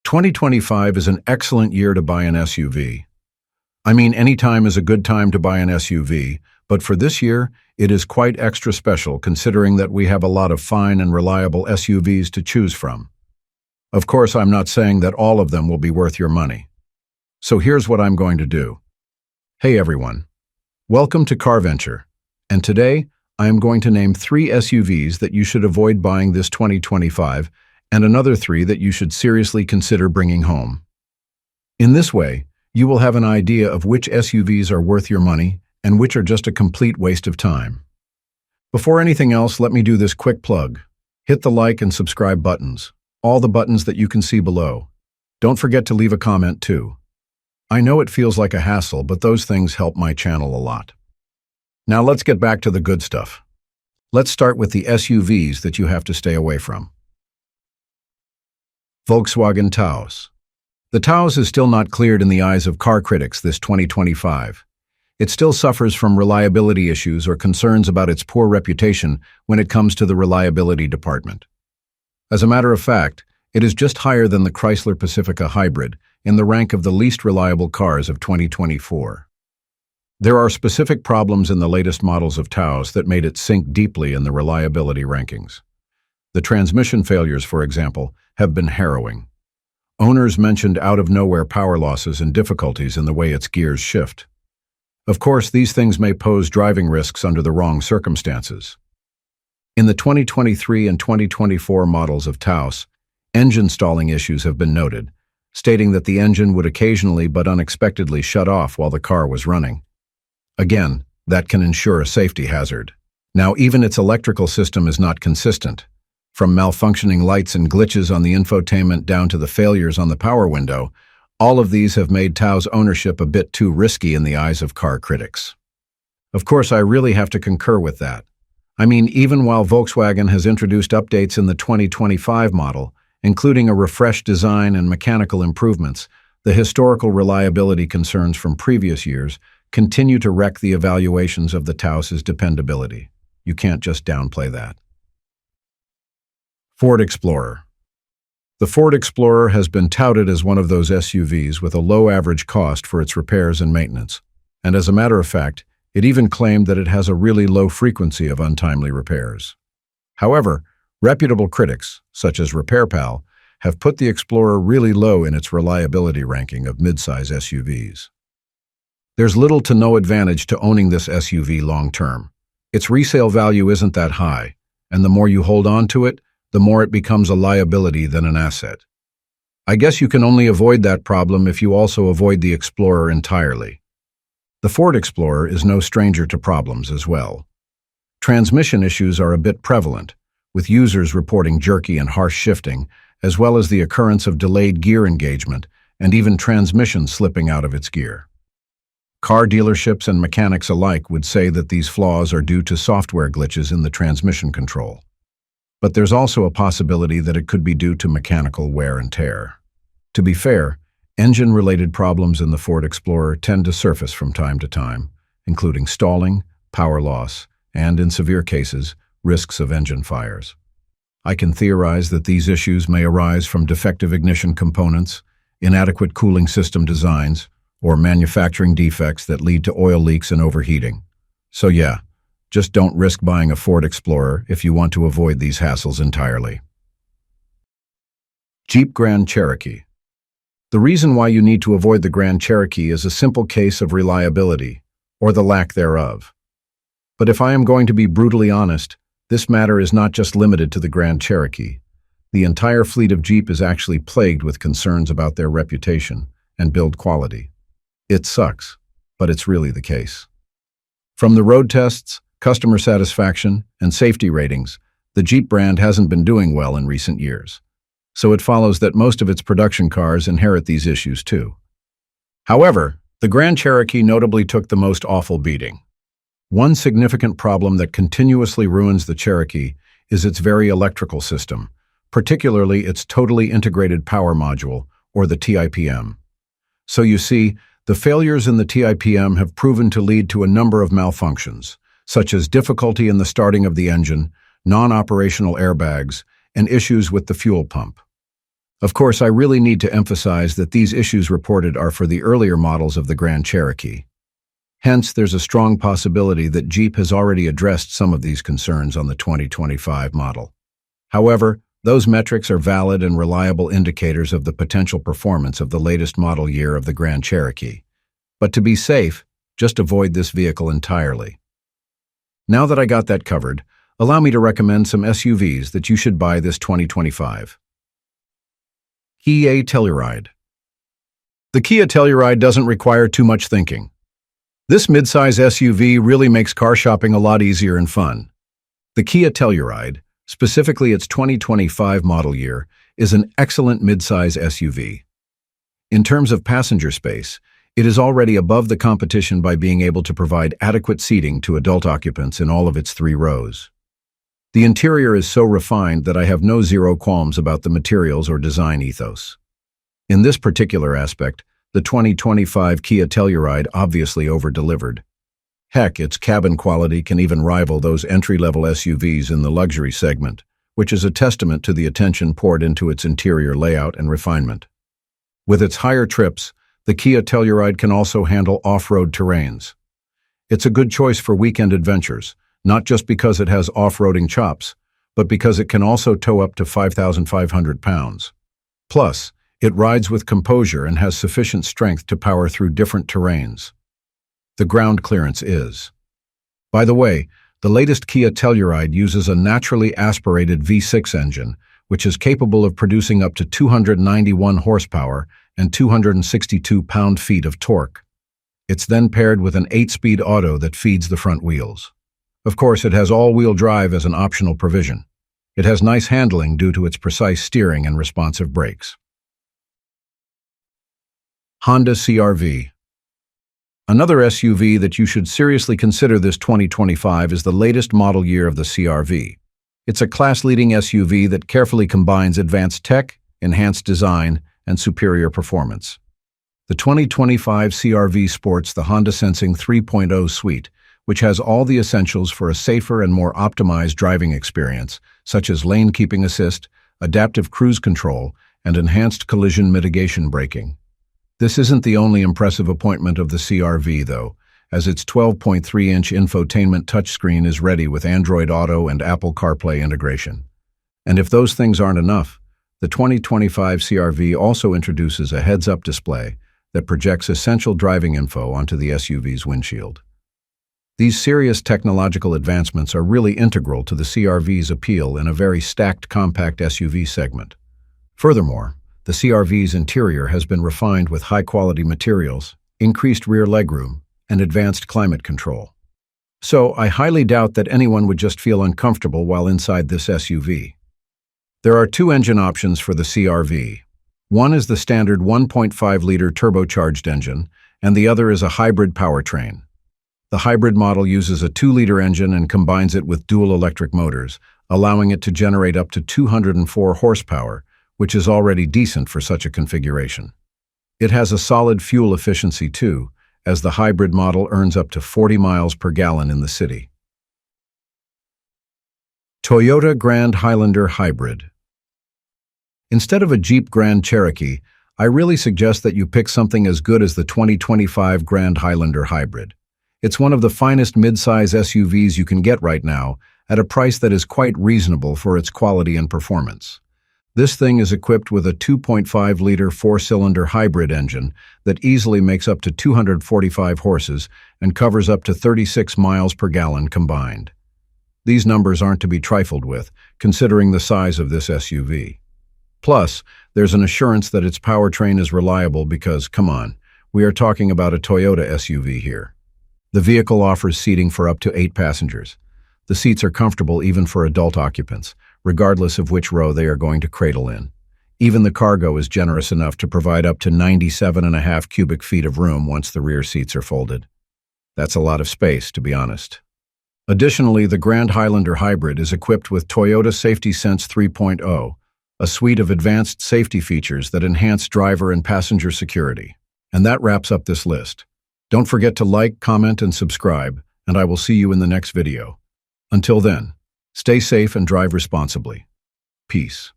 2025 is an excellent year to buy an SUV. I mean, any time is a good time to buy an SUV, but for this year, it is quite extra special considering that we have a lot of fine and reliable SUVs to choose from. Of course, I'm not saying that all of them will be worth your money. So here's what I'm going to do. Hey everyone, welcome to CarVenture, and today I am going to name 3 SUVs that you should avoid buying this 2025 and another 3 that you should seriously consider bringing home. In this way, you will have an idea of which SUVs are worth your money and which are just a complete waste of time. Before anything else, let me do this quick plug. Hit the like and subscribe buttons, all the buttons that you can see below. Don't forget to leave a comment too. I know it feels like a hassle, but those things help my channel a lot. Now let's get back to the good stuff. Let's start with the SUVs that you have to stay away from. Volkswagen Taos. The Taos is still not cleared in the eyes of car critics this 2025. It still suffers from reliability issues or concerns about its poor reputation when it comes to the reliability department. As a matter of fact, it is just higher than the Chrysler Pacifica Hybrid in the rank of the least reliable cars of 2024. There are specific problems in the latest models of Taos that made it sink deeply in the reliability rankings. The transmission failures, for example, have been harrowing. Owners mentioned out-of-nowhere power losses and difficulties in the way its gears shift. Of course, these things may pose driving risks under the wrong circumstances. In the 2023 and 2024 models of Taos, engine stalling issues have been noted, stating that the engine would occasionally but unexpectedly shut off while the car was running. Again, that can ensure a safety hazard. Now, even its electrical system is not consistent. From malfunctioning lights and glitches on the infotainment down to the failures on the power window, all of these have made Taos ownership a bit too risky in the eyes of car critics. Of course, I really have to concur with that. I mean, even while Volkswagen has introduced updates in the 2025 model, including a refreshed design and mechanical improvements, the historical reliability concerns from previous years continue to wreck the evaluations of the Taos's dependability. You can't just downplay that. Ford Explorer. The Ford Explorer has been touted as one of those SUVs with a low average cost for its repairs and maintenance, and as a matter of fact, it even claimed that it has a really low frequency of untimely repairs. However, reputable critics, such as RepairPal, have put the Explorer really low in its reliability ranking of midsize SUVs. There's little to no advantage to owning this SUV long-term. Its resale value isn't that high, and the more you hold on to it, the more it becomes a liability than an asset. I guess you can only avoid that problem if you also avoid the Explorer entirely. The Ford Explorer is no stranger to problems as well. Transmission issues are a bit prevalent, with users reporting jerky and harsh shifting, as well as the occurrence of delayed gear engagement and even transmission slipping out of its gear. Car dealerships and mechanics alike would say that these flaws are due to software glitches in the transmission control. But there's also a possibility that it could be due to mechanical wear and tear. To be fair, engine-related problems in the Ford Explorer tend to surface from time to time, including stalling, power loss, and, in severe cases, risks of engine fires. I can theorize that these issues may arise from defective ignition components, inadequate cooling system designs, or manufacturing defects that lead to oil leaks and overheating. So yeah, just don't risk buying a Ford Explorer if you want to avoid these hassles entirely. Jeep Grand Cherokee. The reason why you need to avoid the Grand Cherokee is a simple case of reliability, or the lack thereof. But if I am going to be brutally honest, this matter is not just limited to the Grand Cherokee. The entire fleet of Jeep is actually plagued with concerns about their reputation and build quality. It sucks, but it's really the case. From the road tests, customer satisfaction, and safety ratings, the Jeep brand hasn't been doing well in recent years. So it follows that most of its production cars inherit these issues too. However, the Grand Cherokee notably took the most awful beating. One significant problem that continuously ruins the Cherokee is its very electrical system, particularly its totally integrated power module, or the TIPM. So you see, the failures in the TIPM have proven to lead to a number of malfunctions, such as difficulty in the starting of the engine, non-operational airbags, and issues with the fuel pump. Of course, I really need to emphasize that these issues reported are for the earlier models of the Grand Cherokee. Hence, there's a strong possibility that Jeep has already addressed some of these concerns on the 2025 model. However, those metrics are valid and reliable indicators of the potential performance of the latest model year of the Grand Cherokee. But to be safe, just avoid this vehicle entirely. Now that I got that covered, allow me to recommend some SUVs that you should buy this 2025. Kia Telluride. The Kia Telluride doesn't require too much thinking. This midsize SUV really makes car shopping a lot easier and fun. The Kia Telluride, specifically its 2025 model year, is an excellent midsize SUV. In terms of passenger space, it is already above the competition by being able to provide adequate seating to adult occupants in all of its 3 rows. The interior is so refined that I have no zero qualms about the materials or design ethos. In this particular aspect, the 2025 Kia Telluride obviously over-delivered. Heck, its cabin quality can even rival those entry-level SUVs in the luxury segment, which is a testament to the attention poured into its interior layout and refinement. With its higher trips, the Kia Telluride can also handle off-road terrains. It's a good choice for weekend adventures, not just because it has off-roading chops, but because it can also tow up to 5,500 pounds. Plus, it rides with composure and has sufficient strength to power through different terrains. The ground clearance is. By the way, the latest Kia Telluride uses a naturally aspirated V6 engine, which is capable of producing up to 291 horsepower and 262 pound-feet of torque. It's then paired with an 8-speed auto that feeds the front wheels. Of course, it has all-wheel drive as an optional provision. It has nice handling due to its precise steering and responsive brakes. Honda CR-V. Another SUV that you should seriously consider this 2025 is the latest model year of the CR-V. It's a class-leading SUV that carefully combines advanced tech, enhanced design, and superior performance. The 2025 CR-V sports the Honda Sensing 3.0 suite, which has all the essentials for a safer and more optimized driving experience, such as lane keeping assist, adaptive cruise control, and enhanced collision mitigation braking. This isn't the only impressive appointment of the CR-V, though, as its 12.3-inch infotainment touchscreen is ready with Android Auto and Apple CarPlay integration. And if those things aren't enough, the 2025 CR-V also introduces a heads-up display that projects essential driving info onto the SUV's windshield. These serious technological advancements are really integral to the CR-V's appeal in a very stacked compact SUV segment. Furthermore, the CR-V's interior has been refined with high-quality materials, increased rear legroom, and advanced climate control. So, I highly doubt that anyone would just feel uncomfortable while inside this SUV. There are 2 engine options for the CR-V. One is the standard 1.5-liter turbocharged engine, and the other is a hybrid powertrain. The hybrid model uses a 2-liter engine and combines it with dual electric motors, allowing it to generate up to 204 horsepower, which is already decent for such a configuration. It has a solid fuel efficiency too, as the hybrid model earns up to 40 miles per gallon in the city. Toyota Grand Highlander Hybrid. Instead of a Jeep Grand Cherokee, I really suggest that you pick something as good as the 2025 Grand Highlander Hybrid. It's one of the finest mid-size SUVs you can get right now, at a price that is quite reasonable for its quality and performance. This thing is equipped with a 2.5-liter 4-cylinder hybrid engine that easily makes up to 245 horses and covers up to 36 miles per gallon combined. These numbers aren't to be trifled with, considering the size of this SUV. Plus, there's an assurance that its powertrain is reliable because, come on, we are talking about a Toyota SUV here. The vehicle offers seating for up to 8 passengers. The seats are comfortable even for adult occupants, regardless of which row they are going to cradle in. Even the cargo is generous enough to provide up to 97.5 cubic feet of room once the rear seats are folded. That's a lot of space, to be honest. Additionally, the Grand Highlander Hybrid is equipped with Toyota Safety Sense 3.0, a suite of advanced safety features that enhance driver and passenger security. And that wraps up this list. Don't forget to like, comment, and subscribe, and I will see you in the next video. Until then, stay safe and drive responsibly. Peace.